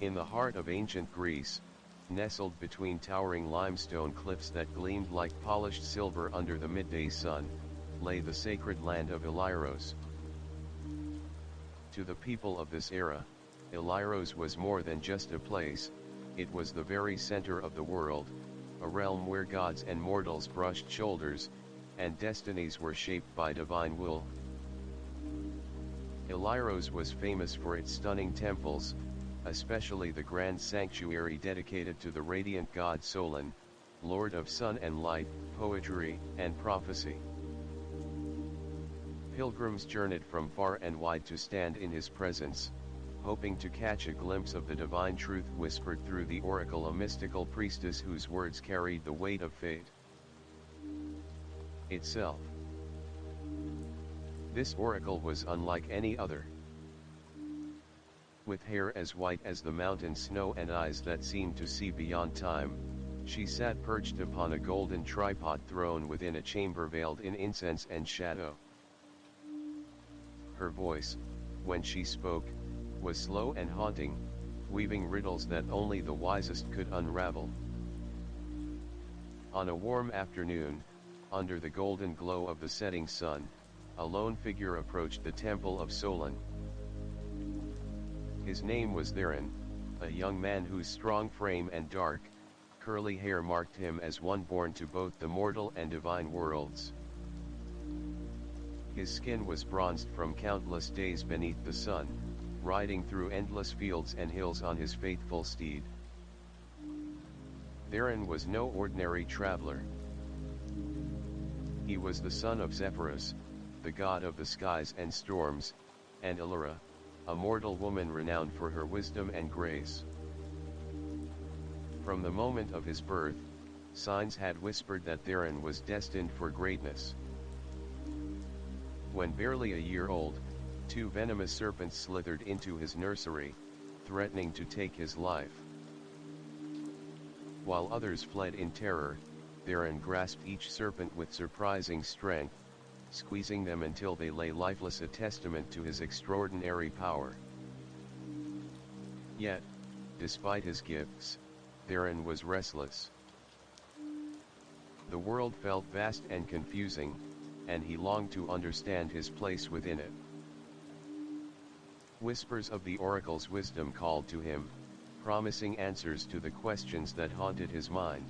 In the heart of ancient Greece, nestled between towering limestone cliffs that gleamed like polished silver under the midday sun, lay the sacred land of Elyros. To the people of this era, Elyros was more than just a place, it was the very center of the world, a realm where gods and mortals brushed shoulders, and destinies were shaped by divine will. Elyros was famous for its stunning temples, especially the grand sanctuary dedicated to the radiant god Solon, lord of sun and light, poetry, and prophecy. Pilgrims journeyed from far and wide to stand in his presence, hoping to catch a glimpse of the divine truth whispered through the oracle, a mystical priestess whose words carried the weight of fate itself. This oracle was unlike any other. With hair as white as the mountain snow and eyes that seemed to see beyond time, she sat perched upon a golden tripod throne within a chamber veiled in incense and shadow. Her voice, when she spoke, was slow and haunting, weaving riddles that only the wisest could unravel. On a warm afternoon, under the golden glow of the setting sun, a lone figure approached the temple of Solon. His name was Theren, a young man whose strong frame and dark, curly hair marked him as one born to both the mortal and divine worlds. His skin was bronzed from countless days beneath the sun, riding through endless fields and hills on his faithful steed. Theren was no ordinary traveler. He was the son of Zephyrus, the god of the skies and storms, and Elyra, a mortal woman renowned for her wisdom and grace. From the moment of his birth, signs had whispered that Theren was destined for greatness. When barely a year old, two venomous serpents slithered into his nursery, threatening to take his life. While others fled in terror, Theren grasped each serpent with surprising strength, squeezing them until they lay lifeless, a testament to his extraordinary power. Yet, despite his gifts, Theren was restless. The world felt vast and confusing, and he longed to understand his place within it. Whispers of the oracle's wisdom called to him, promising answers to the questions that haunted his mind.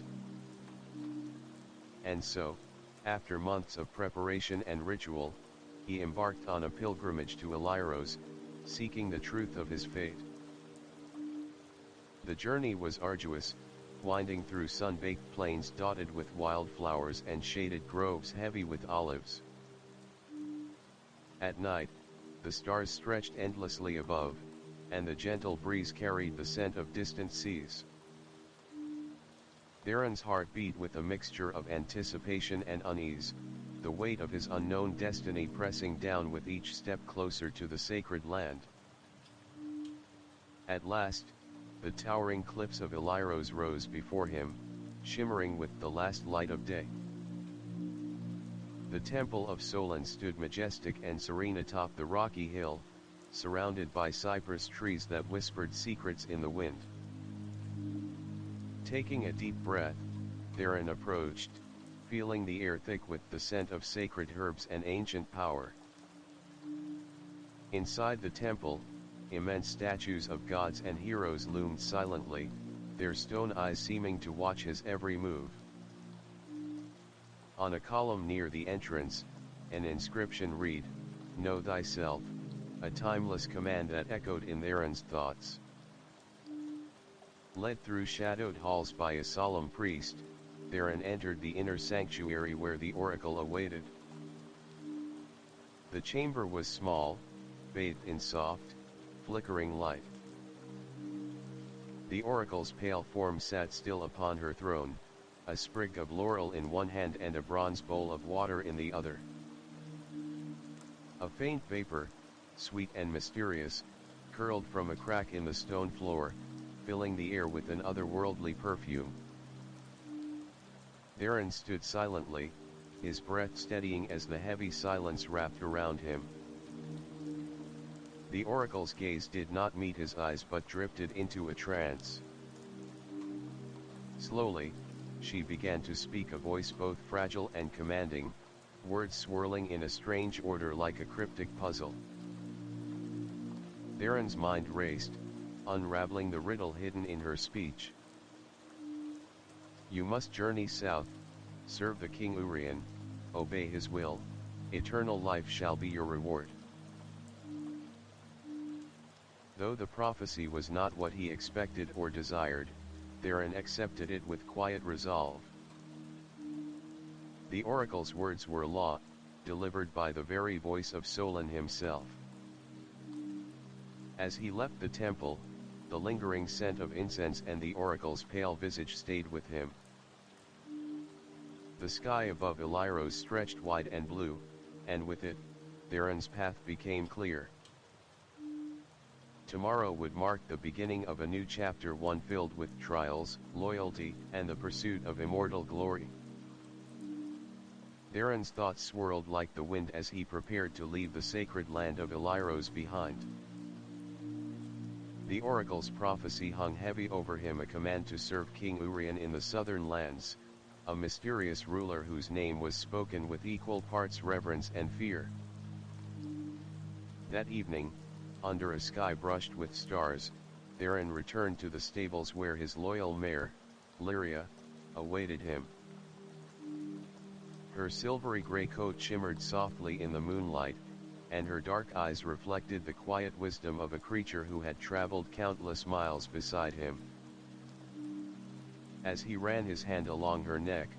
And so, after months of preparation and ritual, he embarked on a pilgrimage to Elyros, seeking the truth of his fate. The journey was arduous, winding through sun-baked plains dotted with wildflowers and shaded groves heavy with olives. At night, the stars stretched endlessly above, and the gentle breeze carried the scent of distant seas. Theren's heart beat with a mixture of anticipation and unease, the weight of his unknown destiny pressing down with each step closer to the sacred land. At last, the towering cliffs of Elyros rose before him, shimmering with the last light of day. The temple of Solon stood majestic and serene atop the rocky hill, surrounded by cypress trees that whispered secrets in the wind. Taking a deep breath, Theren approached, feeling the air thick with the scent of sacred herbs and ancient power. Inside the temple, immense statues of gods and heroes loomed silently, their stone eyes seeming to watch his every move. On a column near the entrance, an inscription read, "Know thyself," a timeless command that echoed in Theren's thoughts. Led through shadowed halls by a solemn priest, Theren entered the inner sanctuary where the oracle awaited. The chamber was small, bathed in soft, flickering light. The oracle's pale form sat still upon her throne, a sprig of laurel in one hand and a bronze bowl of water in the other. A faint vapor, sweet and mysterious, curled from a crack in the stone floor, filling the air with an otherworldly perfume. Theren stood silently, his breath steadying as the heavy silence wrapped around him. The oracle's gaze did not meet his eyes but drifted into a trance. Slowly, she began to speak, a voice both fragile and commanding, words swirling in a strange order like a cryptic puzzle. Theren's mind raced, unraveling the riddle hidden in her speech. You must journey south, serve the King Urian, obey his will, eternal life shall be your reward. Though the prophecy was not what he expected or desired, Theren accepted it with quiet resolve. The oracle's words were law, delivered by the very voice of Solon himself. As he left the temple, the lingering scent of incense and the oracle's pale visage stayed with him. The sky above Elyros stretched wide and blue, and with it, Theren's path became clear. Tomorrow would mark the beginning of a new chapter, one filled with trials, loyalty, and the pursuit of immortal glory. Theren's thoughts swirled like the wind as he prepared to leave the sacred land of Elyros behind. The oracle's prophecy hung heavy over him, a command to serve King Urian in the southern lands, a mysterious ruler whose name was spoken with equal parts reverence and fear. That evening, under a sky brushed with stars, Theren returned to the stables where his loyal mare, Lyria, awaited him. Her silvery gray coat shimmered softly in the moonlight, and her dark eyes reflected the quiet wisdom of a creature who had traveled countless miles beside him. As he ran his hand along her neck,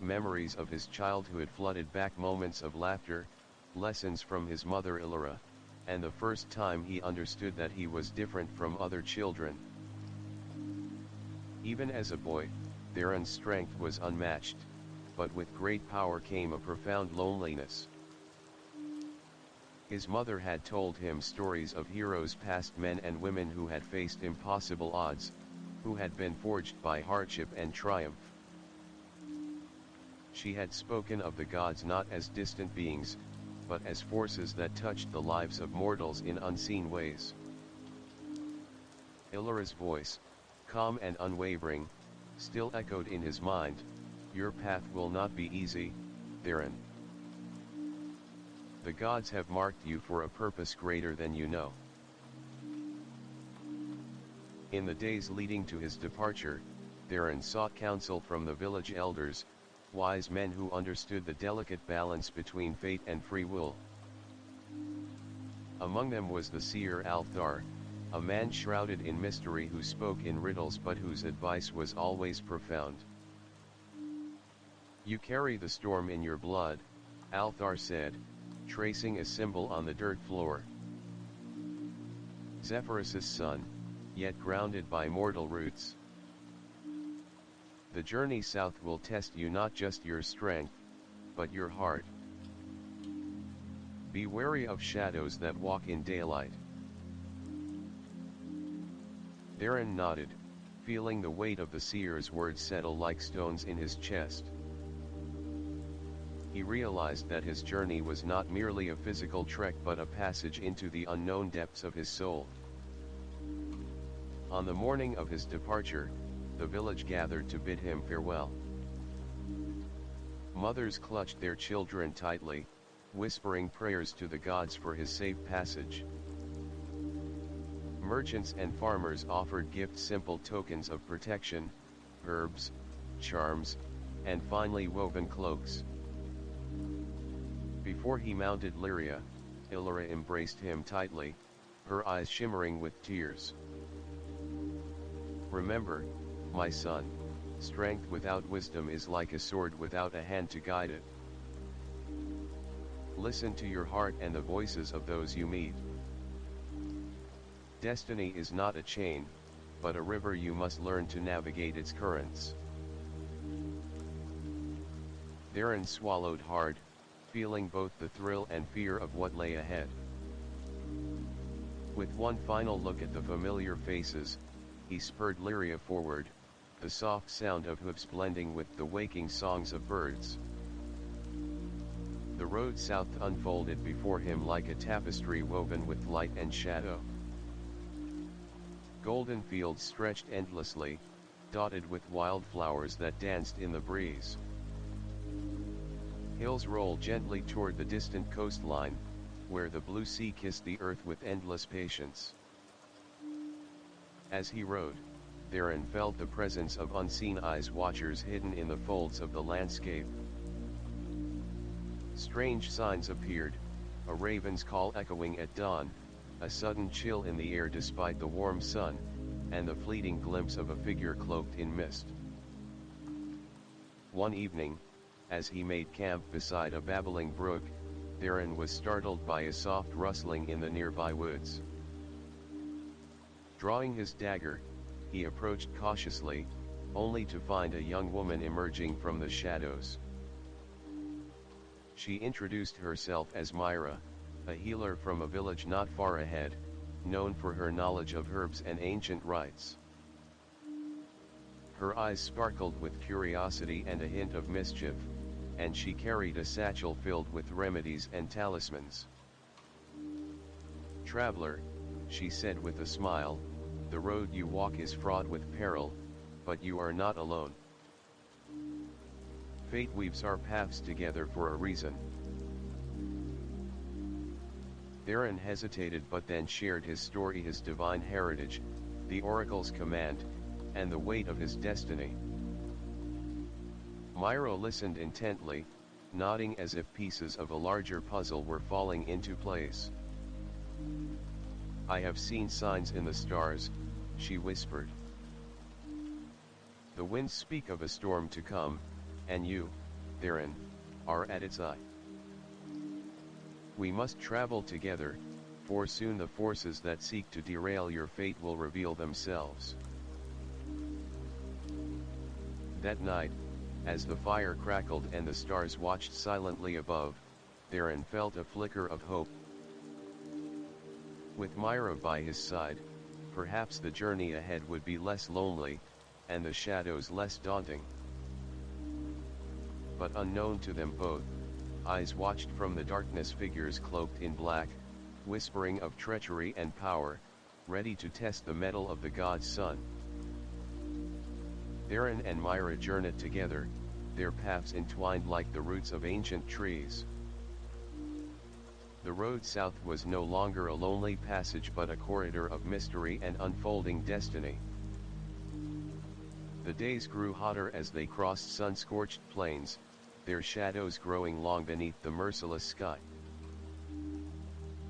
memories of his childhood flooded back, moments of laughter, lessons from his mother Elyra, and the first time he understood that he was different from other children. Even as a boy, Theren's strength was unmatched, but with great power came a profound loneliness. His mother had told him stories of heroes past, men and women who had faced impossible odds, who had been forged by hardship and triumph. She had spoken of the gods not as distant beings, but as forces that touched the lives of mortals in unseen ways. Elyra's voice, calm and unwavering, still echoed in his mind, "Your path will not be easy, Theren. The gods have marked you for a purpose greater than you know." In the days leading to his departure, Theren sought counsel from the village elders, wise men who understood the delicate balance between fate and free will. Among them was the seer Althar, a man shrouded in mystery who spoke in riddles but whose advice was always profound. "You carry the storm in your blood," Althar said, tracing a symbol on the dirt floor. "Zephyrus's son, yet grounded by mortal roots. The journey south will test you, not just your strength, but your heart. Be wary of shadows that walk in daylight." Theren nodded, feeling the weight of the seer's words settle like stones in his chest. He realized that his journey was not merely a physical trek but a passage into the unknown depths of his soul. On the morning of his departure, the village gathered to bid him farewell. Mothers clutched their children tightly, whispering prayers to the gods for his safe passage. Merchants and farmers offered gifts, simple tokens of protection, herbs, charms, and finely woven cloaks. Before he mounted Lyria, Elyra embraced him tightly, her eyes shimmering with tears. "Remember, my son, strength without wisdom is like a sword without a hand to guide it. Listen to your heart and the voices of those you meet. Destiny is not a chain, but a river you must learn to navigate its currents." Theren swallowed hard, feeling both the thrill and fear of what lay ahead. With one final look at the familiar faces, he spurred Lyria forward, the soft sound of hooves blending with the waking songs of birds. The road south unfolded before him like a tapestry woven with light and shadow. Golden fields stretched endlessly, dotted with wildflowers that danced in the breeze. Hills rolled gently toward the distant coastline, where the blue sea kissed the earth with endless patience. As he rode, Theren felt the presence of unseen eyes, watchers hidden in the folds of the landscape. Strange signs appeared, a raven's call echoing at dawn, a sudden chill in the air despite the warm sun, and the fleeting glimpse of a figure cloaked in mist. One evening, as he made camp beside a babbling brook, Theren was startled by a soft rustling in the nearby woods. Drawing his dagger, he approached cautiously, only to find a young woman emerging from the shadows. She introduced herself as Myra, a healer from a village not far ahead, known for her knowledge of herbs and ancient rites. Her eyes sparkled with curiosity and a hint of mischief, and she carried a satchel filled with remedies and talismans. "Traveler," she said with a smile, "the road you walk is fraught with peril, but you are not alone. Fate weaves our paths together for a reason." Theren hesitated but then shared his story, his divine heritage, the oracle's command, and the weight of his destiny. Myra listened intently, nodding as if pieces of a larger puzzle were falling into place. "I have seen signs in the stars," she whispered. "The winds speak of a storm to come, and you, Theren, are at its eye. We must travel together, for soon the forces that seek to derail your fate will reveal themselves." That night, as the fire crackled and the stars watched silently above, Theren felt a flicker of hope. With Myra by his side, perhaps the journey ahead would be less lonely, and the shadows less daunting. But unknown to them both, eyes watched from the darkness figures cloaked in black, whispering of treachery and power, ready to test the mettle of the god's son. Theren and Myra journeyed together, their paths entwined like the roots of ancient trees. The road south was no longer a lonely passage but a corridor of mystery and unfolding destiny. The days grew hotter as they crossed sun-scorched plains, their shadows growing long beneath the merciless sky.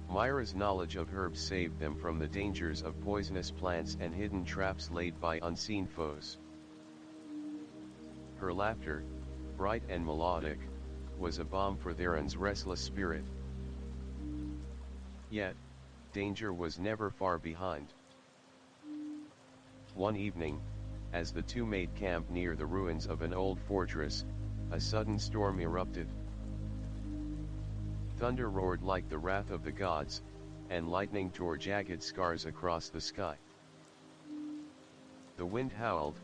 Myra's knowledge of herbs saved them from the dangers of poisonous plants and hidden traps laid by unseen foes. Her laughter, bright and melodic, was a balm for Theren's restless spirit. Yet, danger was never far behind. One evening, as the two made camp near the ruins of an old fortress, a sudden storm erupted. Thunder roared like the wrath of the gods, and lightning tore jagged scars across the sky. The wind howled,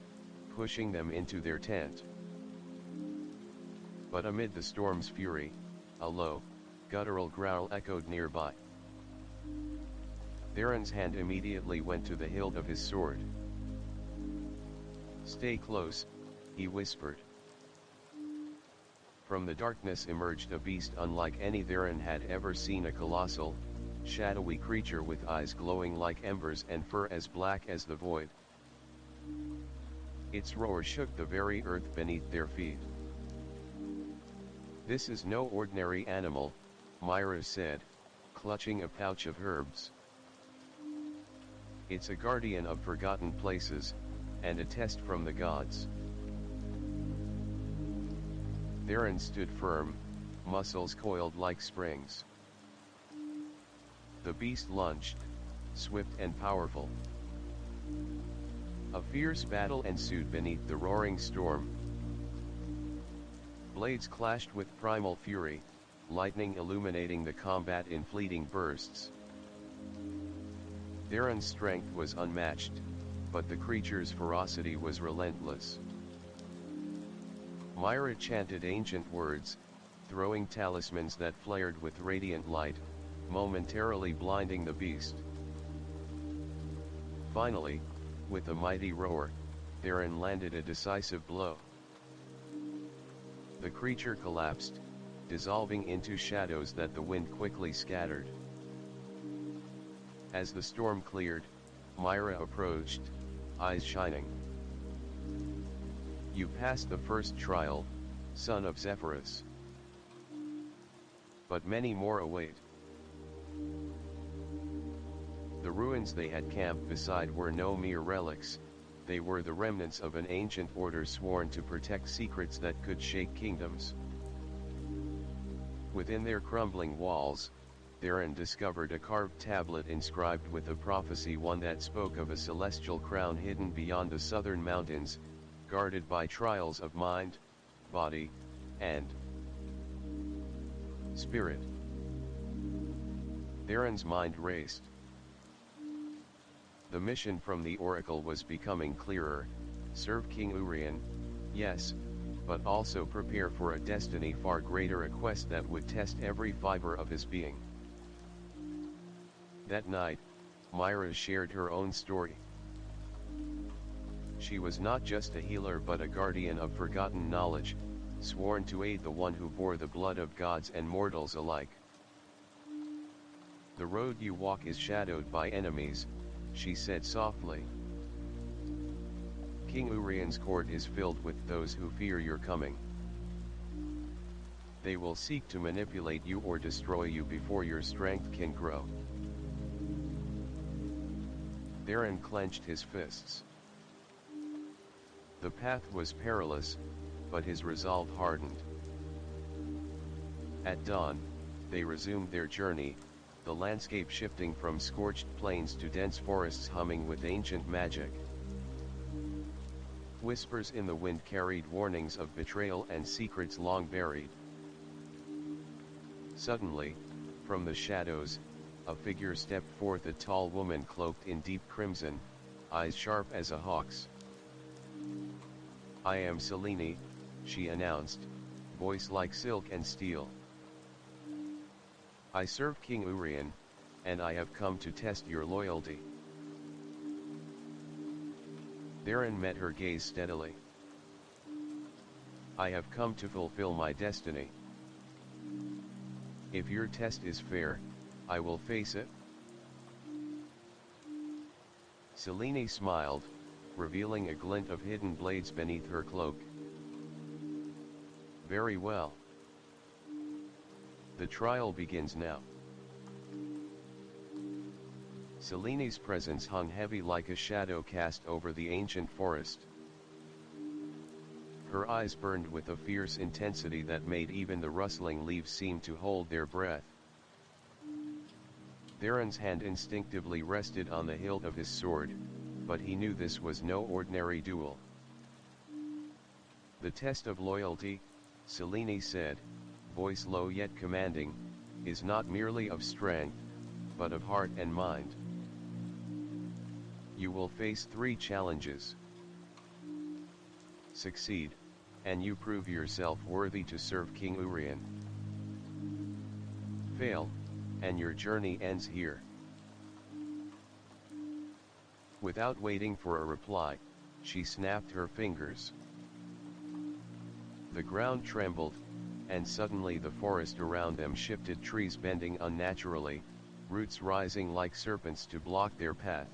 pushing them into their tent. But amid the storm's fury, a low, guttural growl echoed nearby. Theren's hand immediately went to the hilt of his sword. "Stay close," he whispered. From the darkness emerged a beast unlike any Theren had ever seen, a colossal, shadowy creature with eyes glowing like embers and fur as black as the void. Its roar shook the very earth beneath their feet. "This is no ordinary animal," Myra said, clutching a pouch of herbs. "It's a guardian of forgotten places, and a test from the gods." Theren stood firm, muscles coiled like springs. The beast lunged, swift and powerful. A fierce battle ensued beneath the roaring storm. Blades clashed with primal fury, lightning illuminating the combat in fleeting bursts. Theren's strength was unmatched, but the creature's ferocity was relentless. Myra chanted ancient words, throwing talismans that flared with radiant light, momentarily blinding the beast. Finally, with a mighty roar, Theren landed a decisive blow. The creature collapsed, dissolving into shadows that the wind quickly scattered. As the storm cleared, Myra approached, eyes shining. "You passed the first trial, son of Zephyrus. But many more await." The ruins they had camped beside were no mere relics, they were the remnants of an ancient order sworn to protect secrets that could shake kingdoms. Within their crumbling walls, Theren discovered a carved tablet inscribed with a prophecy, one that spoke of a celestial crown hidden beyond the southern mountains, guarded by trials of mind, body, and spirit. Theren's mind raced. The mission from the oracle was becoming clearer: serve King Urien, yes, but also prepare for a destiny far greater, a quest that would test every fiber of his being. That night, Myra shared her own story. She was not just a healer but a guardian of forgotten knowledge, sworn to aid the one who bore the blood of gods and mortals alike. "The road you walk is shadowed by enemies," she said softly. "King Urien's court is filled with those who fear your coming. They will seek to manipulate you or destroy you before your strength can grow." Theren clenched his fists. The path was perilous, but his resolve hardened. At dawn, they resumed their journey, the landscape shifting from scorched plains to dense forests humming with ancient magic. Whispers in the wind carried warnings of betrayal and secrets long buried. Suddenly, from the shadows, a figure stepped forth, a tall woman cloaked in deep crimson, eyes sharp as a hawk's. "I am Selene," she announced, voice like silk and steel. "I serve King Urien, and I have come to test your loyalty." Theren met her gaze steadily. "I have come to fulfill my destiny. If your test is fair, I will face it." Selene smiled, revealing a glint of hidden blades beneath her cloak. "Very well. The trial begins now." Selene's presence hung heavy like a shadow cast over the ancient forest. Her eyes burned with a fierce intensity that made even the rustling leaves seem to hold their breath. Theren's hand instinctively rested on the hilt of his sword, but he knew this was no ordinary duel. "The test of loyalty," Selene said, voice low yet commanding, "is not merely of strength, but of heart and mind. You will face 3 challenges. Succeed, and you prove yourself worthy to serve King Urien. Fail, and your journey ends here." Without waiting for a reply, she snapped her fingers. The ground trembled, and suddenly the forest around them shifted, trees bending unnaturally, roots rising like serpents to block their path.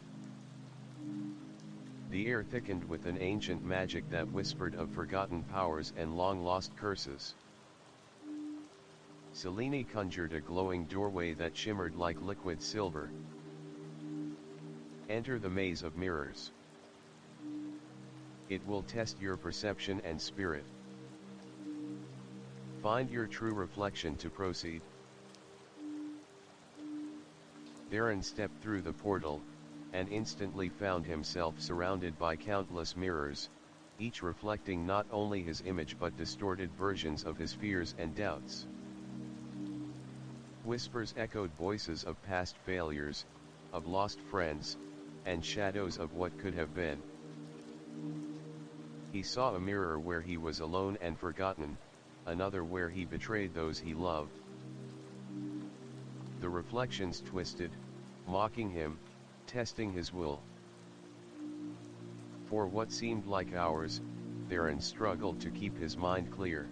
The air thickened with an ancient magic that whispered of forgotten powers and long-lost curses. Selene conjured a glowing doorway that shimmered like liquid silver. "Enter the maze of mirrors. It will test your perception and spirit. Find your true reflection to proceed." Theren stepped through the portal, and instantly found himself surrounded by countless mirrors, each reflecting not only his image but distorted versions of his fears and doubts. Whispers echoed voices of past failures, of lost friends, and shadows of what could have been. He saw a mirror where he was alone and forgotten, another where he betrayed those he loved. The reflections twisted, mocking him, testing his will. For what seemed like hours, Theren struggled to keep his mind clear.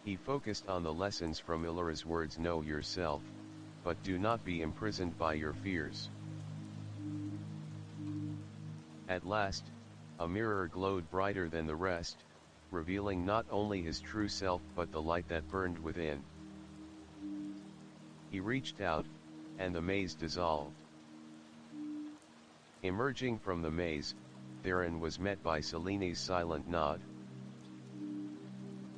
He focused on the lessons from Elyros' words: know yourself, but do not be imprisoned by your fears. At last, a mirror glowed brighter than the rest, revealing not only his true self but the light that burned within. He reached out, and the maze dissolved. Emerging from the maze, Theren was met by Selene's silent nod.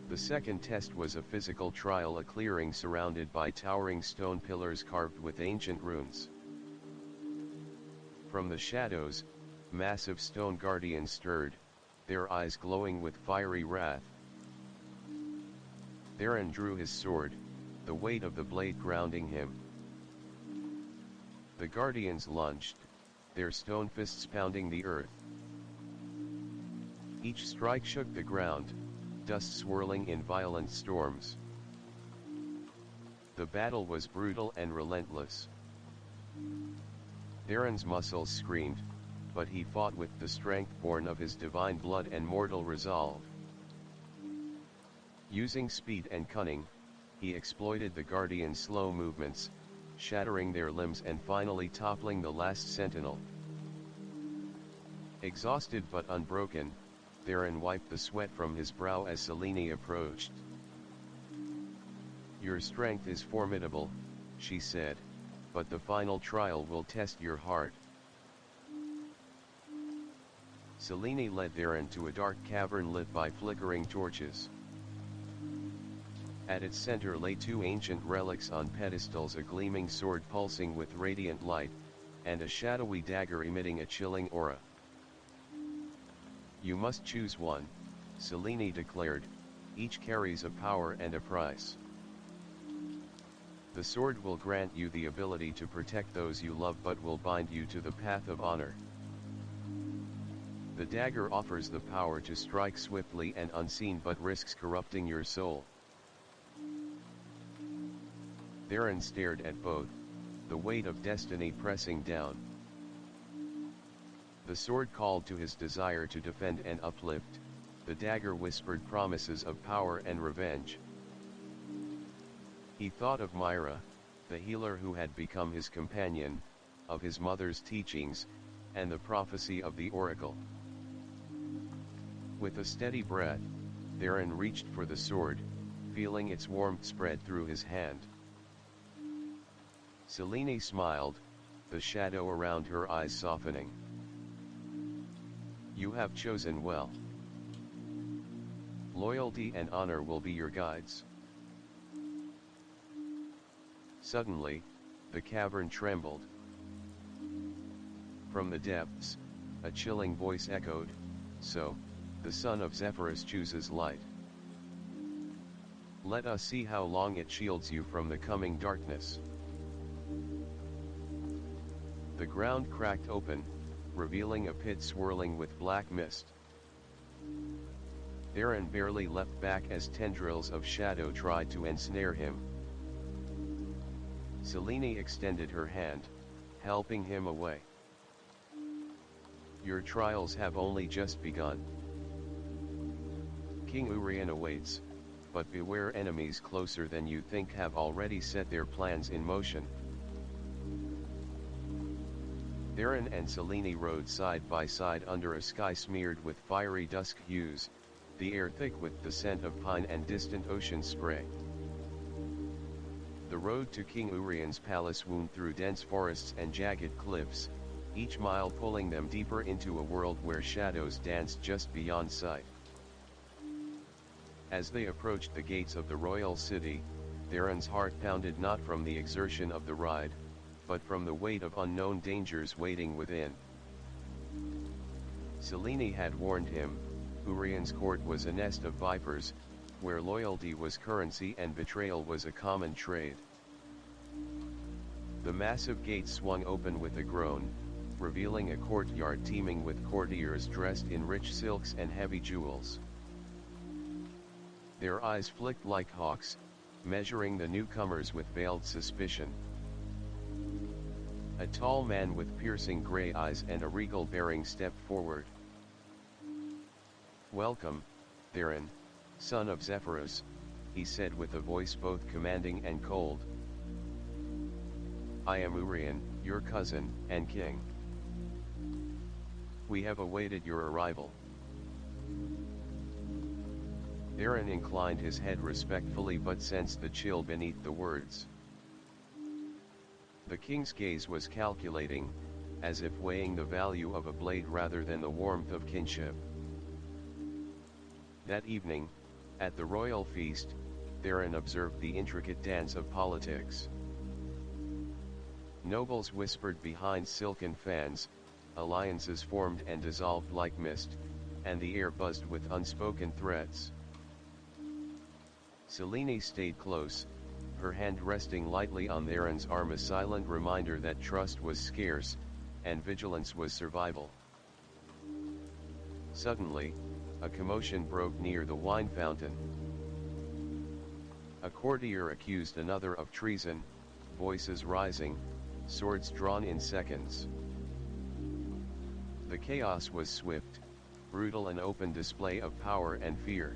The second test was a physical trial, a clearing surrounded by towering stone pillars carved with ancient runes. From the shadows, massive stone guardians stirred, their eyes glowing with fiery wrath. Theren drew his sword, the weight of the blade grounding him. The guardians lunged, their stone fists pounding the earth. Each strike shook the ground, dust swirling in violent storms. The battle was brutal and relentless. Theren's muscles screamed, but he fought with the strength born of his divine blood and mortal resolve. Using speed and cunning, he exploited the Guardians' slow movements, shattering their limbs and finally toppling the last sentinel. Exhausted but unbroken, Theren wiped the sweat from his brow as Selene approached. "Your strength is formidable," she said, "but the final trial will test your heart." Selene led Theren to a dark cavern lit by flickering torches. At its center lay two ancient relics on pedestals, a gleaming sword pulsing with radiant light, and a shadowy dagger emitting a chilling aura. "You must choose one," Selene declared, "each carries a power and a price. The sword will grant you the ability to protect those you love but will bind you to the path of honor. The dagger offers the power to strike swiftly and unseen but risks corrupting your soul." Theren stared at both, the weight of destiny pressing down. The sword called to his desire to defend and uplift, the dagger whispered promises of power and revenge. He thought of Myra, the healer who had become his companion, of his mother's teachings, and the prophecy of the oracle. With a steady breath, Theren reached for the sword, feeling its warmth spread through his hand. Selene smiled, the shadow around her eyes softening. "You have chosen well. Loyalty and honor will be your guides." Suddenly, the cavern trembled. From the depths, a chilling voice echoed, "So, the son of Zephyrus chooses light. Let us see how long it shields you from the coming darkness." The ground cracked open, revealing a pit swirling with black mist. Theren barely leapt back as tendrils of shadow tried to ensnare him. Selene extended her hand, helping him away. "Your trials have only just begun. King Urian awaits, but beware, enemies closer than you think have already set their plans in motion." Theren and Selene rode side by side under a sky smeared with fiery dusk hues, the air thick with the scent of pine and distant ocean spray. The road to King Urian's palace wound through dense forests and jagged cliffs, each mile pulling them deeper into a world where shadows danced just beyond sight. As they approached the gates of the royal city, Theren's heart pounded not from the exertion of the ride, but from the weight of unknown dangers waiting within. Selene had warned him, Urian's court was a nest of vipers, where loyalty was currency and betrayal was a common trade. The massive gates swung open with a groan, revealing a courtyard teeming with courtiers dressed in rich silks and heavy jewels. Their eyes flicked like hawks, measuring the newcomers with veiled suspicion. A tall man with piercing gray eyes and a regal bearing stepped forward. "Welcome, Theren, son of Zephyros," he said with a voice both commanding and cold. "I am Urian, your cousin, and king. We have awaited your arrival." Theren inclined his head respectfully but sensed the chill beneath the words. The king's gaze was calculating, as if weighing the value of a blade rather than the warmth of kinship. That evening, at the royal feast, Theren observed the intricate dance of politics. Nobles whispered behind silken fans, alliances formed and dissolved like mist, and the air buzzed with unspoken threats. Selene stayed close, her hand resting lightly on Theren's arm, a silent reminder that trust was scarce, and vigilance was survival. Suddenly, a commotion broke near the wine fountain. A courtier accused another of treason, voices rising, swords drawn in seconds. The chaos was swift, brutal, an open display of power and fear.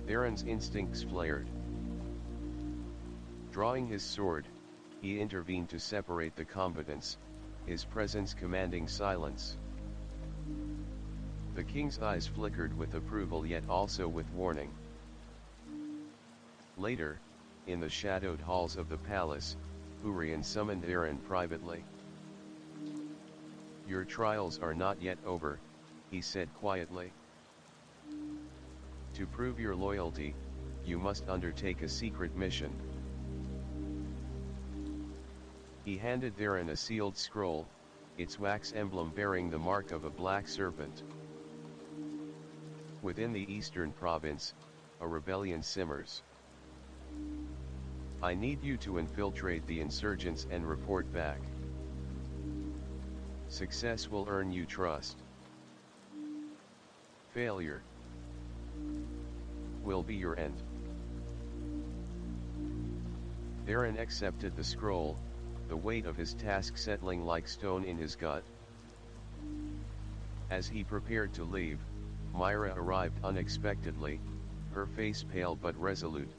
Theren's instincts flared. Drawing his sword, he intervened to separate the combatants, his presence commanding silence. The king's eyes flickered with approval yet also with warning. Later, in the shadowed halls of the palace, Urian summoned Theren privately. "Your trials are not yet over," he said quietly. "To prove your loyalty, you must undertake a secret mission." He handed Theren a sealed scroll, its wax emblem bearing the mark of a black serpent. Within the eastern province, a rebellion simmers. I need you to infiltrate the insurgents and report back. Success will earn you trust. Failure will be your end. Theren accepted the scroll, the weight of his task settling like stone in his gut. As he prepared to leave, Myra arrived unexpectedly, her face pale but resolute.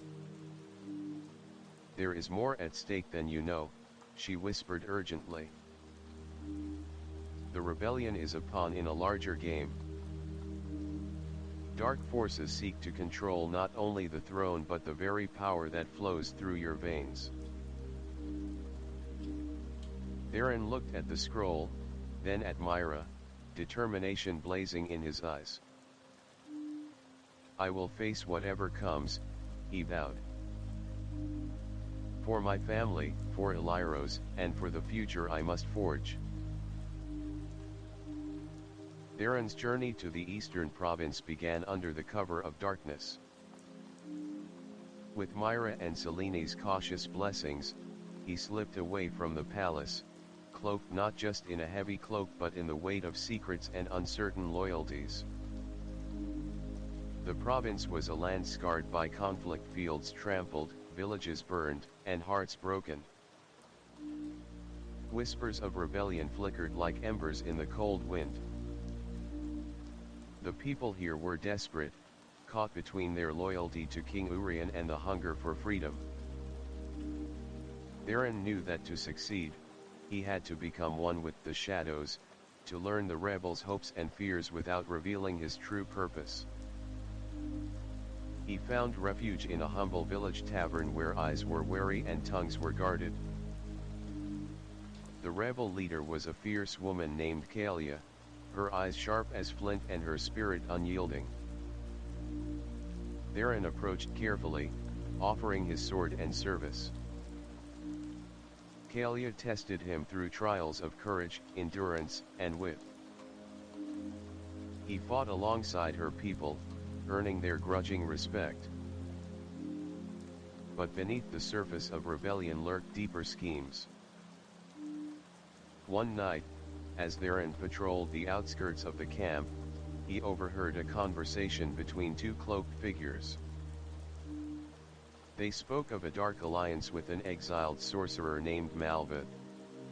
"There is more at stake than you know," she whispered urgently. "The rebellion is a pawn in a larger game. Dark forces seek to control not only the throne but the very power that flows through your veins." Theren looked at the scroll, then at Myra, determination blazing in his eyes. "I will face whatever comes," he vowed. "For my family, for Elyros, and for the future I must forge." Theren's journey to the eastern province began under the cover of darkness. With Myra and Selene's cautious blessings, he slipped away from the palace, cloaked not just in a heavy cloak but in the weight of secrets and uncertain loyalties. The province was a land scarred by conflict, fields trampled, villages burned, and hearts broken. Whispers of rebellion flickered like embers in the cold wind. The people here were desperate, caught between their loyalty to King Urian and the hunger for freedom. Theren knew that to succeed, he had to become one with the shadows, to learn the rebels' hopes and fears without revealing his true purpose. He found refuge in a humble village tavern where eyes were wary and tongues were guarded. The rebel leader was a fierce woman named Kalia, her eyes sharp as flint and her spirit unyielding. Theren approached carefully, offering his sword and service. Kalia tested him through trials of courage, endurance, and wit. He fought alongside her people, earning their grudging respect. But beneath the surface of rebellion lurked deeper schemes. One night, as Theren patrolled the outskirts of the camp, he overheard a conversation between two cloaked figures. They spoke of a dark alliance with an exiled sorcerer named Malvith,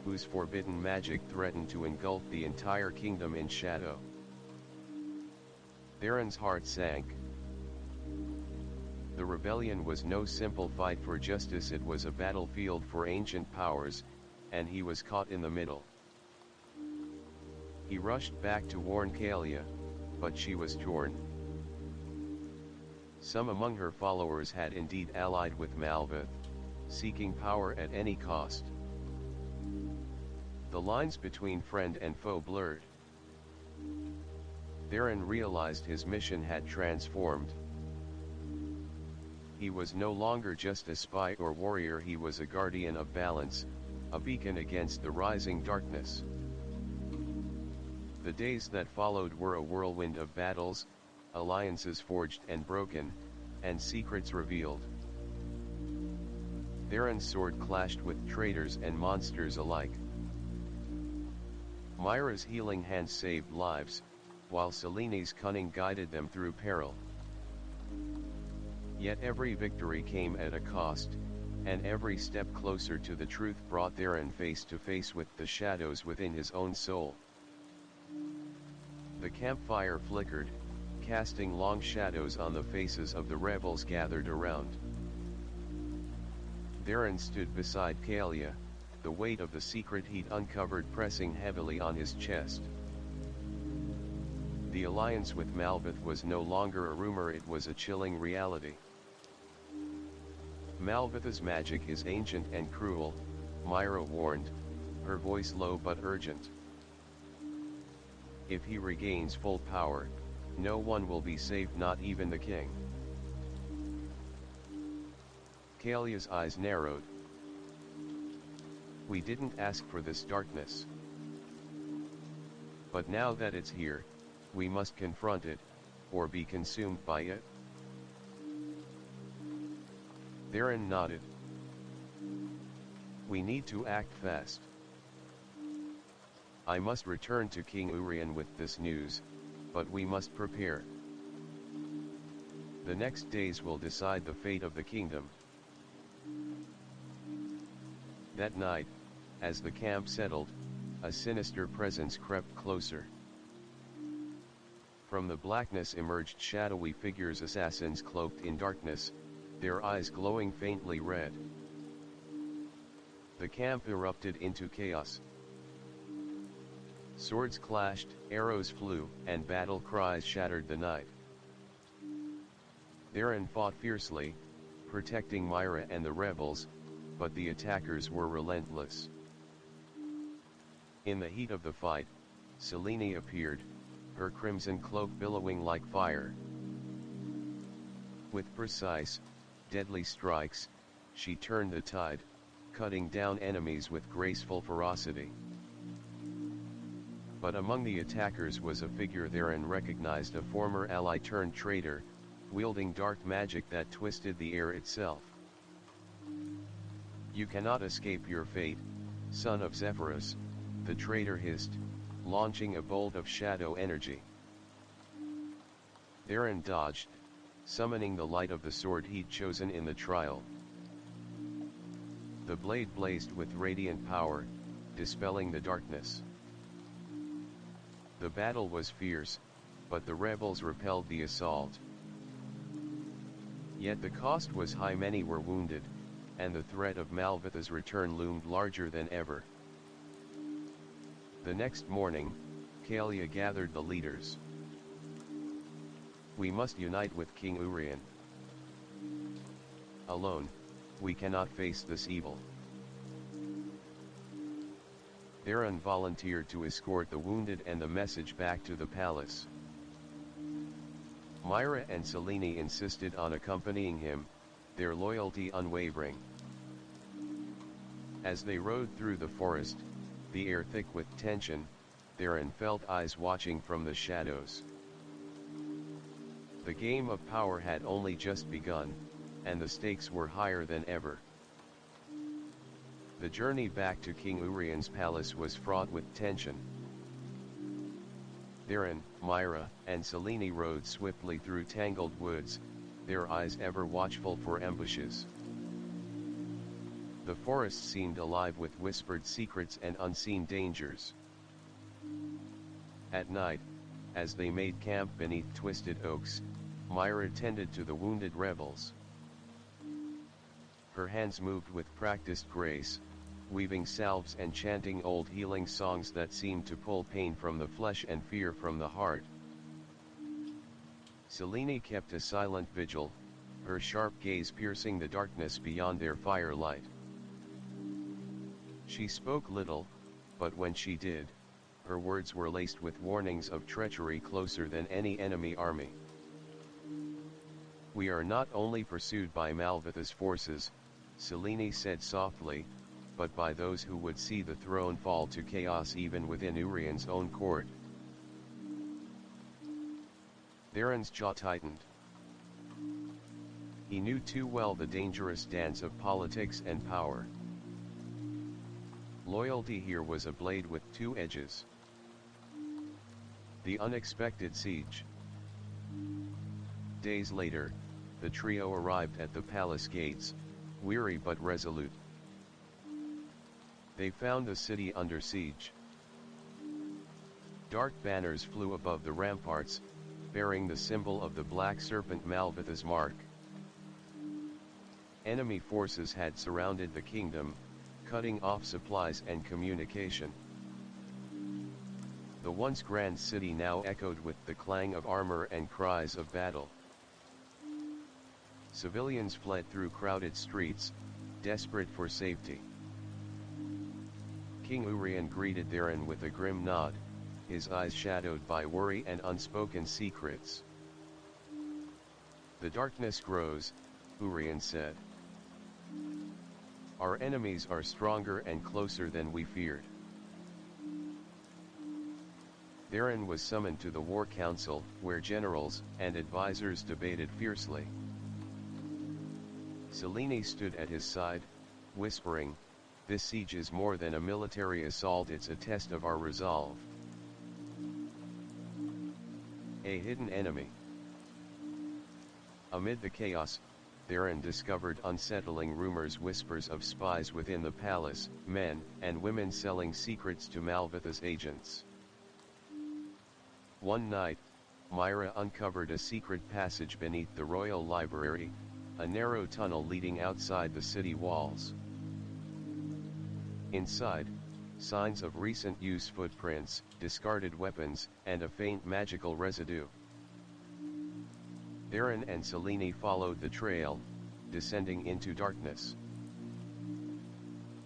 whose forbidden magic threatened to engulf the entire kingdom in shadow. Theren's heart sank. The rebellion was no simple fight for justice, it was a battlefield for ancient powers, and he was caught in the middle. He rushed back to warn Kalia, but she was torn. Some among her followers had indeed allied with Malvith, seeking power at any cost. The lines between friend and foe blurred. Theren realized his mission had transformed. He was no longer just a spy or warrior, he was a guardian of balance, a beacon against the rising darkness. The days that followed were a whirlwind of battles, alliances forged and broken, and secrets revealed. Theren's sword clashed with traitors and monsters alike. Myra's healing hand saved lives, while Selene's cunning guided them through peril. Yet every victory came at a cost, and every step closer to the truth brought Theren face to face with the shadows within his own soul. The campfire flickered, casting long shadows on the faces of the rebels gathered around. Theren stood beside Kalia, the weight of the secret he'd uncovered pressing heavily on his chest. The alliance with Malvith was no longer a rumor, it was a chilling reality. Malvith's magic is ancient and cruel, Myra warned, her voice low but urgent. If he regains full power, no one will be saved, not even the king. Kalia's eyes narrowed. We didn't ask for this darkness. But now that it's here, we must confront it, or be consumed by it. Theren nodded. We need to act fast. I must return to King Urien with this news, but we must prepare. The next days will decide the fate of the kingdom. That night, as the camp settled, a sinister presence crept closer. From the blackness emerged shadowy figures, assassins cloaked in darkness, their eyes glowing faintly red. The camp erupted into chaos. Swords clashed, arrows flew, and battle cries shattered the night. Theren fought fiercely, protecting Myra and the rebels, but the attackers were relentless. In the heat of the fight, Selene appeared, her crimson cloak billowing like fire. With precise, deadly strikes, she turned the tide, cutting down enemies with graceful ferocity. But among the attackers was a figure Theren recognized, a former ally turned traitor, wielding dark magic that twisted the air itself. You cannot escape your fate, son of Zephyrus, the traitor hissed, launching a bolt of shadow energy. Theren dodged, summoning the light of the sword he'd chosen in the trial. The blade blazed with radiant power, dispelling the darkness. The battle was fierce, but the rebels repelled the assault. Yet the cost was high, many were wounded, and the threat of Malvith's return loomed larger than ever. The next morning, Kalia gathered the leaders. We must unite with King Urien. Alone, we cannot face this evil. Theren volunteered to escort the wounded and the message back to the palace. Myra and Selene insisted on accompanying him, their loyalty unwavering. As they rode through the forest, the air thick with tension, Theren felt eyes watching from the shadows. The game of power had only just begun, and the stakes were higher than ever. The journey back to King Urien's palace was fraught with tension. Theren, Myra, and Selene rode swiftly through tangled woods, their eyes ever watchful for ambushes. The forest seemed alive with whispered secrets and unseen dangers. At night, as they made camp beneath twisted oaks, Myra tended to the wounded rebels. Her hands moved with practiced grace, weaving salves and chanting old healing songs that seemed to pull pain from the flesh and fear from the heart. Selene kept a silent vigil, her sharp gaze piercing the darkness beyond their firelight. She spoke little, but when she did, her words were laced with warnings of treachery closer than any enemy army. "We are not only pursued by Malvitha's forces," Selene said softly, "but by those who would see the throne fall to chaos even within Urian's own court." Theren's jaw tightened. He knew too well the dangerous dance of politics and power. Loyalty here was a blade with two edges. The unexpected siege. Days later, the trio arrived at the palace gates, weary but resolute. They found the city under siege. Dark banners flew above the ramparts, bearing the symbol of the Black Serpent Malvitha's mark. Enemy forces had surrounded the kingdom, cutting off supplies and communication. The once grand city now echoed with the clang of armor and cries of battle. Civilians fled through crowded streets, desperate for safety. King Urian greeted Theren with a grim nod, his eyes shadowed by worry and unspoken secrets. "The darkness grows," Urian said. "Our enemies are stronger and closer than we feared." Theren was summoned to the war council, where generals and advisors debated fiercely. Selene stood at his side, whispering, "This siege is more than a military assault, it's a test of our resolve." A hidden enemy. Amid the chaos, Theren discovered unsettling rumors, whispers of spies within the palace, men and women selling secrets to Malvitha's agents. One night, Myra uncovered a secret passage beneath the royal library, a narrow tunnel leading outside the city walls. Inside, signs of recent use, footprints, discarded weapons, and a faint magical residue. Theren and Selene followed the trail, descending into darkness.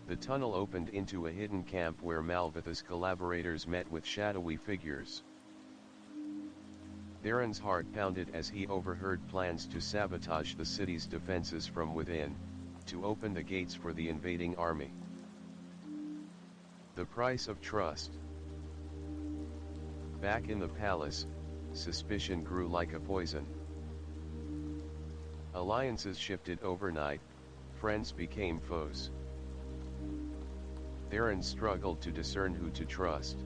The tunnel opened into a hidden camp where Malvitha's collaborators met with shadowy figures. Theren's heart pounded as he overheard plans to sabotage the city's defenses from within, to open the gates for the invading army. The price of trust. Back in the palace, suspicion grew like a poison. Alliances shifted overnight, friends became foes. Theren struggled to discern who to trust.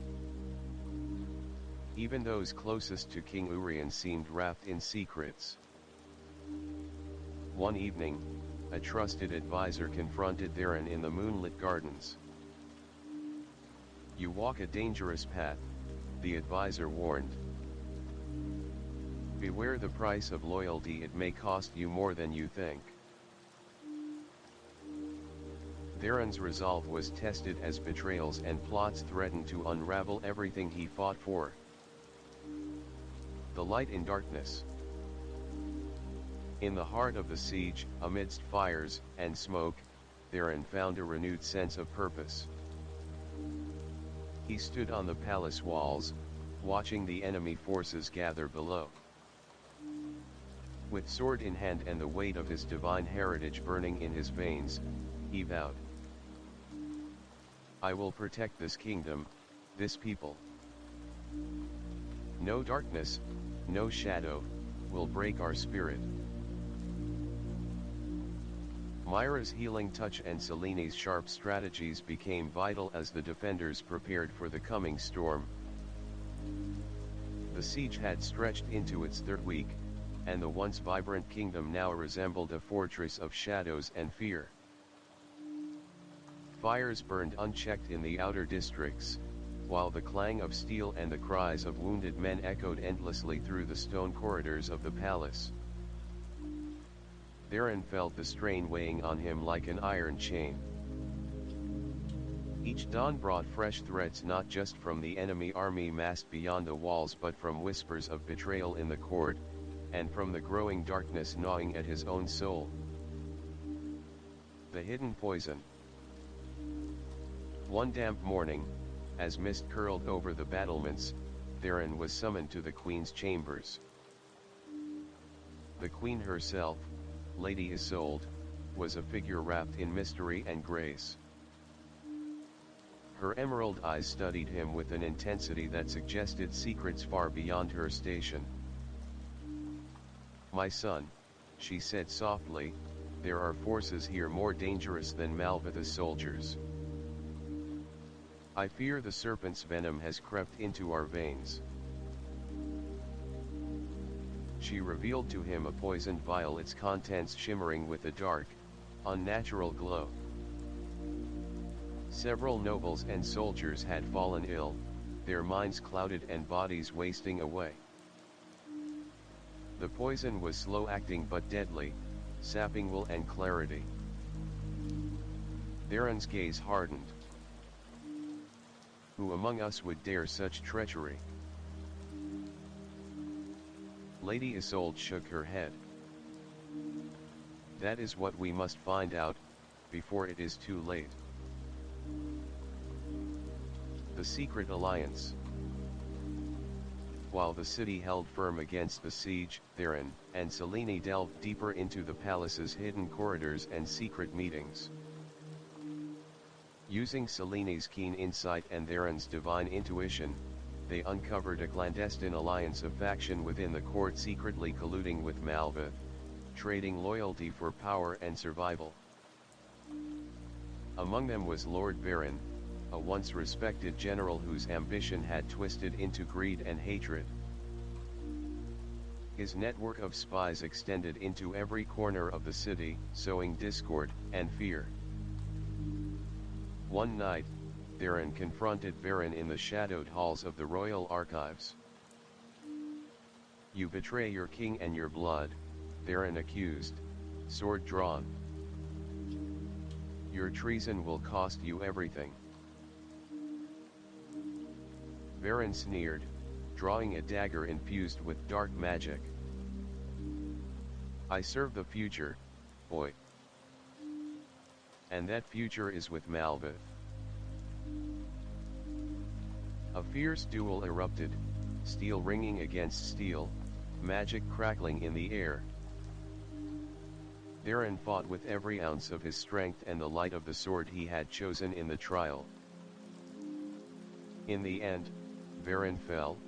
Even those closest to King Urian seemed wrapped in secrets. One evening, a trusted advisor confronted Theren in the moonlit gardens. "You walk a dangerous path," the advisor warned. "Beware the price of loyalty, it may cost you more than you think." Theren's resolve was tested as betrayals and plots threatened to unravel everything he fought for. The light in darkness. In the heart of the siege, amidst fires and smoke, Theren found a renewed sense of purpose. He stood on the palace walls, watching the enemy forces gather below. With sword in hand and the weight of his divine heritage burning in his veins, he vowed, "I will protect this kingdom, this people. No darkness, no shadow, will break our spirit." Myra's healing touch and Selene's sharp strategies became vital as the defenders prepared for the coming storm. The siege had stretched into its third week, and the once vibrant kingdom now resembled a fortress of shadows and fear. Fires burned unchecked in the outer districts, while the clang of steel and the cries of wounded men echoed endlessly through the stone corridors of the palace. Theren felt the strain weighing on him like an iron chain. Each dawn brought fresh threats not just from the enemy army massed beyond the walls but from whispers of betrayal in the court, and from the growing darkness gnawing at his own soul. The hidden poison. One damp morning, as mist curled over the battlements, Theren was summoned to the queen's chambers. The queen herself, Lady Isolde, was a figure wrapped in mystery and grace. Her emerald eyes studied him with an intensity that suggested secrets far beyond her station. "My son," she said softly, "there are forces here more dangerous than Malvitha's soldiers. I fear the serpent's venom has crept into our veins." She revealed to him a poisoned vial, its contents shimmering with a dark, unnatural glow. Several nobles and soldiers had fallen ill, their minds clouded and bodies wasting away. The poison was slow-acting but deadly, sapping will and clarity. Theren's gaze hardened. Who among us would dare such treachery? Lady Isolde shook her head. That is what we must find out, before it is too late. The Secret Alliance. While the city held firm against the siege, Theren and Selene delved deeper into the palace's hidden corridors and secret meetings. Using Selene's keen insight and Theren's divine intuition, they uncovered a clandestine alliance of faction within the court secretly colluding with Malvith, trading loyalty for power and survival. Among them was Lord Theren, a once respected general whose ambition had twisted into greed and hatred. His network of spies extended into every corner of the city, sowing discord and fear. One night, Theren confronted Theren in the shadowed halls of the royal archives. "You betray your king and your blood," Theren accused, sword drawn. "Your treason will cost you everything." Theren sneered, drawing a dagger infused with dark magic. "I serve the future, boy. And that future is with Malvith." A fierce duel erupted, steel ringing against steel, magic crackling in the air. Theren fought with every ounce of his strength and the light of the sword he had chosen in the trial. In the end, Theren fell,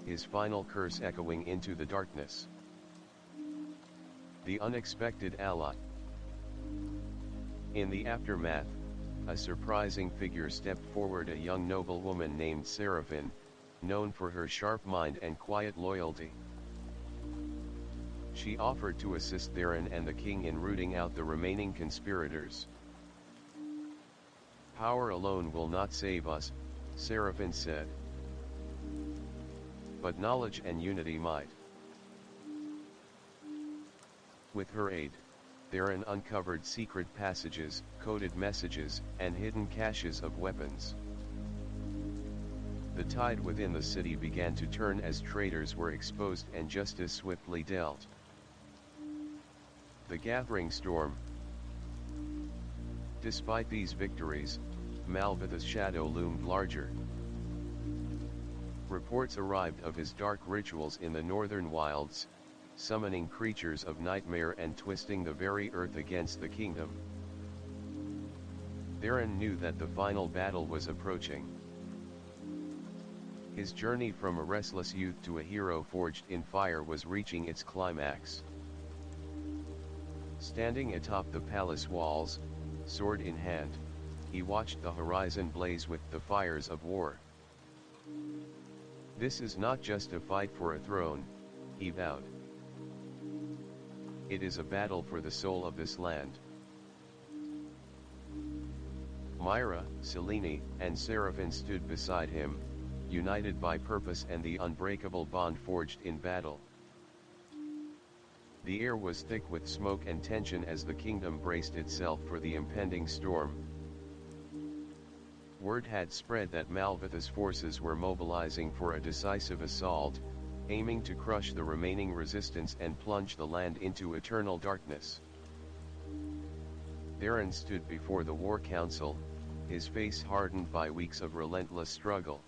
his final curse echoing into the darkness. The unexpected ally. In the aftermath, a surprising figure stepped forward, a young noblewoman named Seraphine, known for her sharp mind and quiet loyalty. She offered to assist Theren and the king in rooting out the remaining conspirators. "Power alone will not save us," Seraphine said. "But knowledge and unity might." With her aid, Theren uncovered secret passages, coded messages, and hidden caches of weapons. The tide within the city began to turn as traitors were exposed and justice swiftly dealt. The gathering storm. Despite these victories, Malvitha's shadow loomed larger. Reports arrived of his dark rituals in the northern wilds, summoning creatures of nightmare and twisting the very earth against the kingdom. Theren knew that the final battle was approaching. His journey from a restless youth to a hero forged in fire was reaching its climax. Standing atop the palace walls, sword in hand, he watched the horizon blaze with the fires of war. This is not just a fight for a throne, he vowed. It is a battle for the soul of this land. Myra, Selene, and Seraphim stood beside him, united by purpose and the unbreakable bond forged in battle. The air was thick with smoke and tension as the kingdom braced itself for the impending storm. Word had spread that Malvitha's forces were mobilizing for a decisive assault, aiming to crush the remaining resistance and plunge the land into eternal darkness. Theren stood before the war council, his face hardened by weeks of relentless struggle.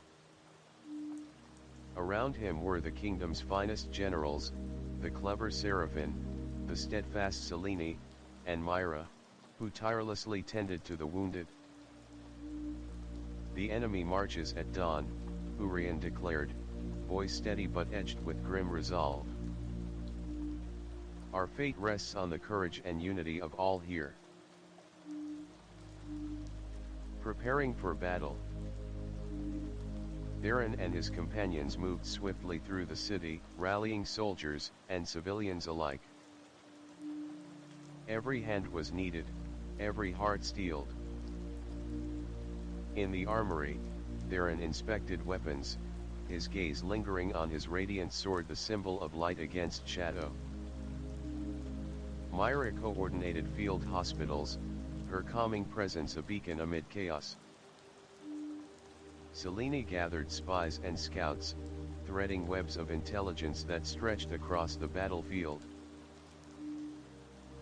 Around him were the kingdom's finest generals, the clever Seraphim, the steadfast Selene, and Myra, who tirelessly tended to the wounded. "The enemy marches at dawn," Urian declared, voice steady but edged with grim resolve. "Our fate rests on the courage and unity of all here." Preparing for battle, Theren and his companions moved swiftly through the city, rallying soldiers and civilians alike. Every hand was needed, every heart steeled. In the armory, Theren inspected weapons, his gaze lingering on his radiant sword, the symbol of light against shadow. Myra coordinated field hospitals, her calming presence a beacon amid chaos. Selene gathered spies and scouts, threading webs of intelligence that stretched across the battlefield.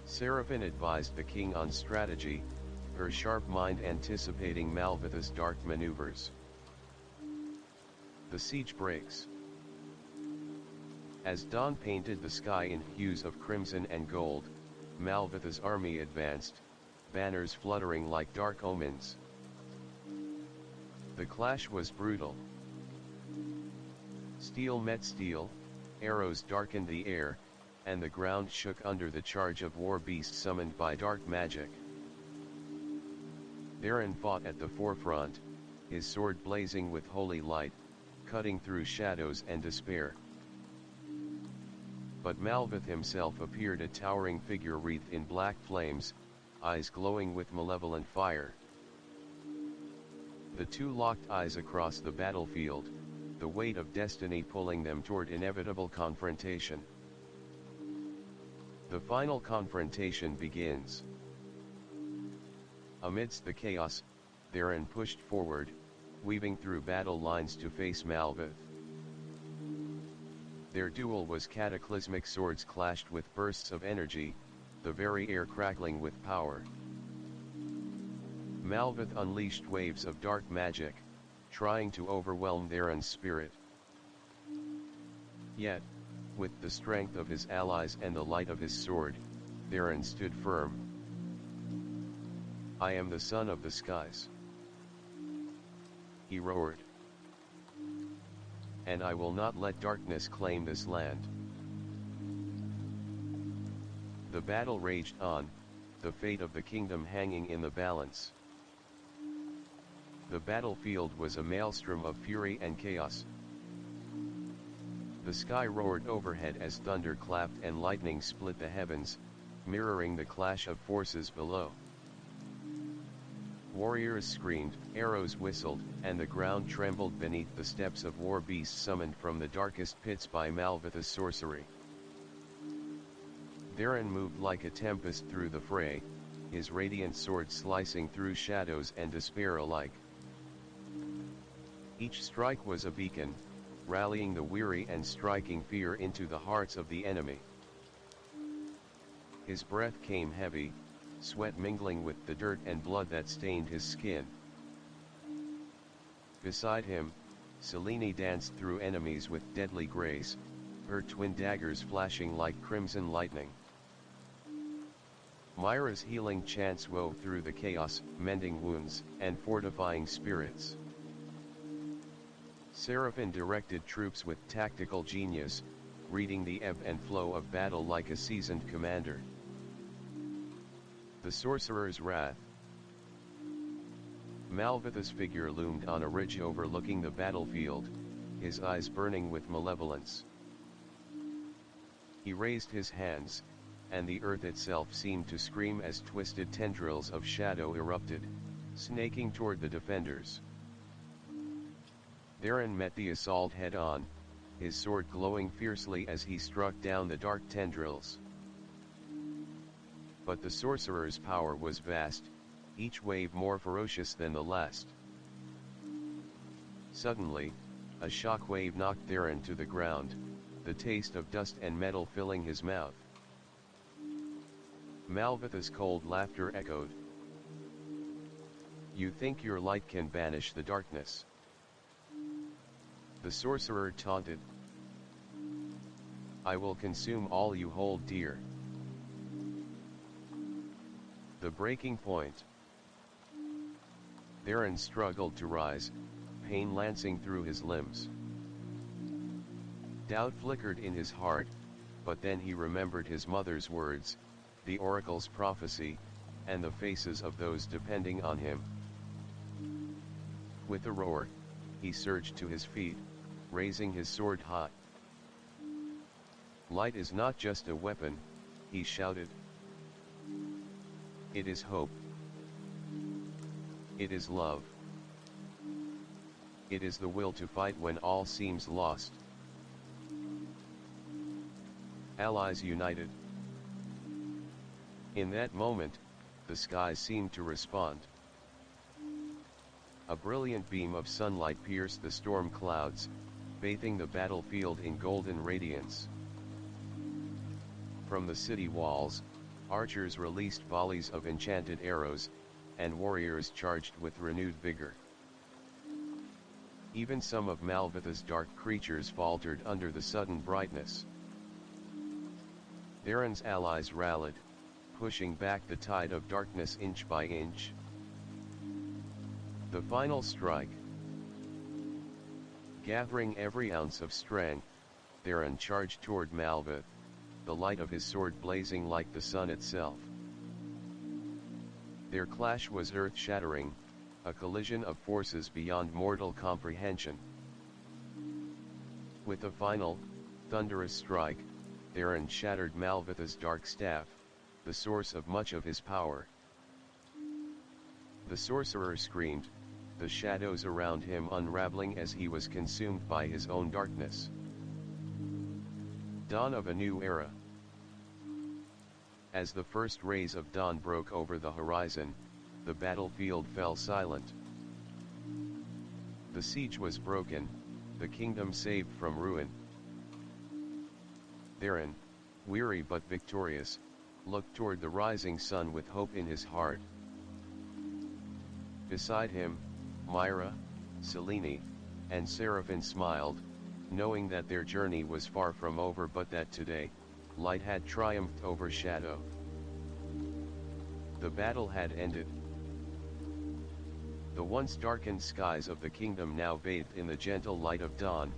Seraphim advised the king on strategy, her sharp mind anticipating Malvitha's dark maneuvers. The siege breaks. As dawn painted the sky in hues of crimson and gold, Malvitha's army advanced, banners fluttering like dark omens. The clash was brutal. Steel met steel, arrows darkened the air, and the ground shook under the charge of war beasts summoned by dark magic. Theren fought at the forefront, his sword blazing with holy light, cutting through shadows and despair. But Malvith himself appeared, a towering figure wreathed in black flames, eyes glowing with malevolent fire. The two locked eyes across the battlefield, the weight of destiny pulling them toward inevitable confrontation. The final confrontation begins. Amidst the chaos, Theren pushed forward, weaving through battle lines to face Malvith. Their duel was cataclysmic, swords clashed with bursts of energy, the very air crackling with power. Malvith unleashed waves of dark magic, trying to overwhelm Theren's spirit. Yet, with the strength of his allies and the light of his sword, Theren stood firm. "I am the son of the skies," he roared. "And I will not let darkness claim this land." The battle raged on, the fate of the kingdom hanging in the balance. The battlefield was a maelstrom of fury and chaos. The sky roared overhead as thunder clapped and lightning split the heavens, mirroring the clash of forces below. Warriors screamed, arrows whistled, and the ground trembled beneath the steps of war beasts summoned from the darkest pits by Malvitha's sorcery. Theren moved like a tempest through the fray, his radiant sword slicing through shadows and despair alike. Each strike was a beacon, rallying the weary and striking fear into the hearts of the enemy. His breath came heavy, sweat mingling with the dirt and blood that stained his skin. Beside him, Selene danced through enemies with deadly grace, her twin daggers flashing like crimson lightning. Myra's healing chants wove through the chaos, mending wounds and fortifying spirits. Seraphim directed troops with tactical genius, reading the ebb and flow of battle like a seasoned commander. The sorcerer's wrath. Malvitha's figure loomed on a ridge overlooking the battlefield, his eyes burning with malevolence. He raised his hands, and the earth itself seemed to scream as twisted tendrils of shadow erupted, snaking toward the defenders. Theren met the assault head-on, his sword glowing fiercely as he struck down the dark tendrils. But the sorcerer's power was vast, each wave more ferocious than the last. Suddenly, a shock wave knocked Theren to the ground, the taste of dust and metal filling his mouth. Malvitha's cold laughter echoed. "You think your light can banish the darkness?" The sorcerer taunted. "I will consume all you hold dear." The breaking point. Theren struggled to rise, pain lancing through his limbs. Doubt flickered in his heart, but then he remembered his mother's words, the oracle's prophecy, and the faces of those depending on him. With a roar, he surged to his feet, raising his sword high. "Light is not just a weapon," he shouted. "It is hope. It is love. It is the will to fight when all seems lost." Allies united. In that moment, the sky seemed to respond. A brilliant beam of sunlight pierced the storm clouds, bathing the battlefield in golden radiance. From the city walls, archers released volleys of enchanted arrows, and warriors charged with renewed vigor. Even some of Malvitha's dark creatures faltered under the sudden brightness. Theren's allies rallied, pushing back the tide of darkness inch by inch. The final strike. Gathering every ounce of strength, Theren charged toward Malvith, the light of his sword blazing like the sun itself. Their clash was earth-shattering, a collision of forces beyond mortal comprehension. With a final, thunderous strike, Theren shattered Malvitha's dark staff, the source of much of his power. The sorcerer screamed, the shadows around him unraveling as he was consumed by his own darkness. Dawn of a new era. As the first rays of dawn broke over the horizon, the battlefield fell silent. The siege was broken, the kingdom saved from ruin. Theren, weary but victorious, looked toward the rising sun with hope in his heart. Beside him, Myra, Selene, and Seraphine smiled, knowing that their journey was far from over but that today, light had triumphed over shadow. The battle had ended. The once darkened skies of the kingdom now bathed in the gentle light of dawn,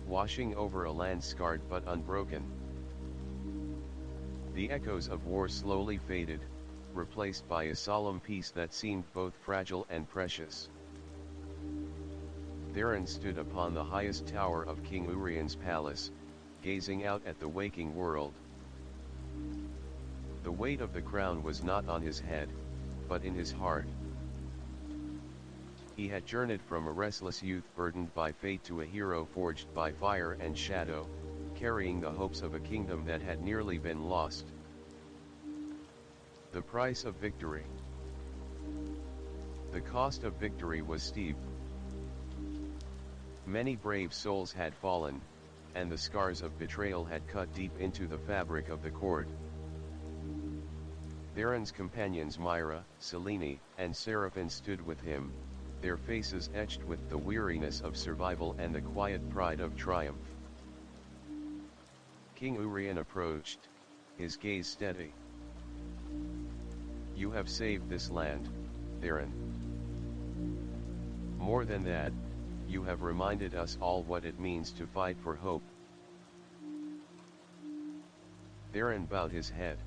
washing over a land scarred but unbroken. The echoes of war slowly faded, replaced by a solemn peace that seemed both fragile and precious. Theren stood upon the highest tower of King Urien's palace, gazing out at the waking world. The weight of the crown was not on his head, but in his heart. He had journeyed from a restless youth burdened by fate to a hero forged by fire and shadow, carrying the hopes of a kingdom that had nearly been lost. The price of victory. The cost of victory was steep. Many brave souls had fallen, and the scars of betrayal had cut deep into the fabric of the cord. Theren's companions Myra, Selene, and Seraphine stood with him, their faces etched with the weariness of survival and the quiet pride of triumph. King Urien approached, his gaze steady. "You have saved this land, Theren. More than that, you have reminded us all what it means to fight for hope." Theren bowed his head.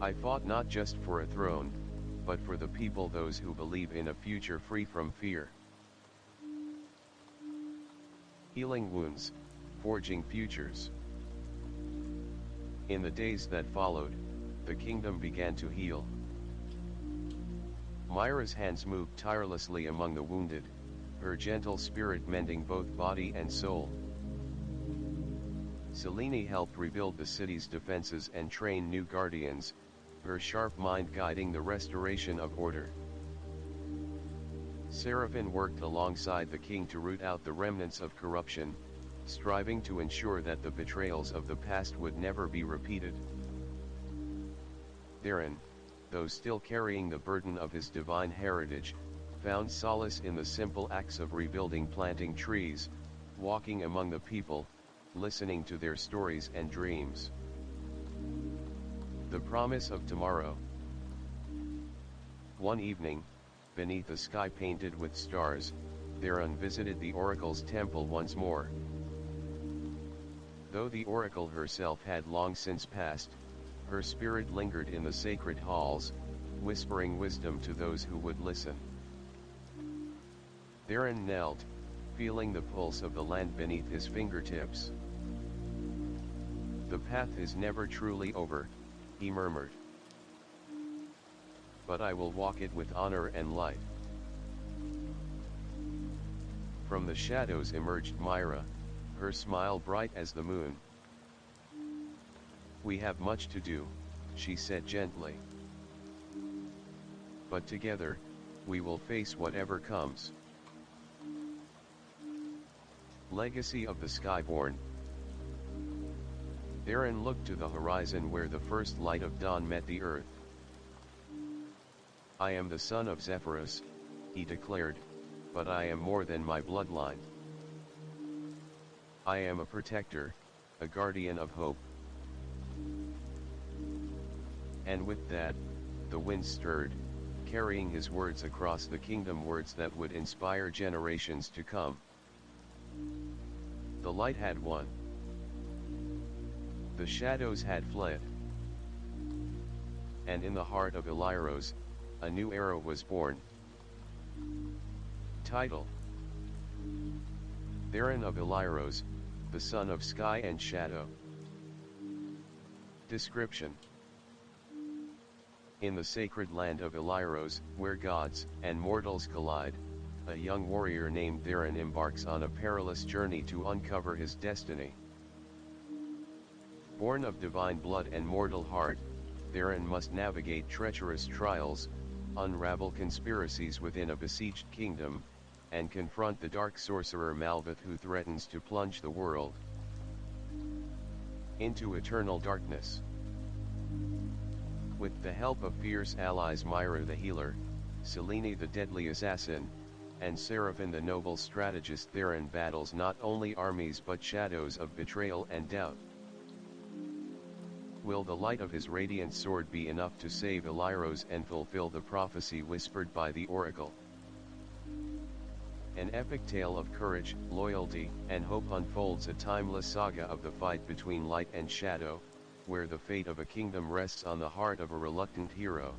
"I fought not just for a throne, but for the people, those who believe in a future free from fear." healing wounds, forging futures. In the days that followed, the kingdom began to heal. Myra's hands moved tirelessly among the wounded, her gentle spirit mending both body and soul. Selene helped rebuild the city's defenses and train new guardians, her sharp mind guiding the restoration of order. Seraphim worked alongside the king to root out the remnants of corruption, striving to ensure that the betrayals of the past would never be repeated. Theren, though still carrying the burden of his divine heritage, found solace in the simple acts of rebuilding, planting trees, walking among the people, listening to their stories and dreams. The promise of tomorrow. One evening, beneath a sky painted with stars, Theren visited the oracle's temple once more. Though the oracle herself had long since passed, her spirit lingered in the sacred halls, whispering wisdom to those who would listen. Theren knelt, feeling the pulse of the land beneath his fingertips. "The path is never truly over," he murmured. "But I will walk it with honor and light." From the shadows emerged Myra, her smile bright as the moon. "We have much to do," she said gently. "But together, we will face whatever comes." Legacy of the Skyborn. Theren looked to the horizon where the first light of dawn met the earth. "I am the son of Zephyrus," he declared, "but I am more than my bloodline. I am a protector, a guardian of hope." And with that, the wind stirred, carrying his words across the kingdom, words that would inspire generations to come. The light had won. The shadows had fled. And in the heart of Elyros, a new era was born. Title: Theren of Elyros, the son of sky and shadow. Description: in the sacred land of Elyros, where gods and mortals collide, a young warrior named Theren embarks on a perilous journey to uncover his destiny. Born of divine blood and mortal heart, Theren must navigate treacherous trials, unravel conspiracies within a besieged kingdom, and confront the dark sorcerer Malvith, who threatens to plunge the world into eternal darkness. With the help of fierce allies Myra the healer, Selene the deadly assassin, and Seraphim the noble strategist, Theren battles not only armies but shadows of betrayal and doubt. Will the light of his radiant sword be enough to save Elyros and fulfill the prophecy whispered by the oracle? An epic tale of courage, loyalty, and hope unfolds, a timeless saga of the fight between light and shadow, where the fate of a kingdom rests on the heart of a reluctant hero.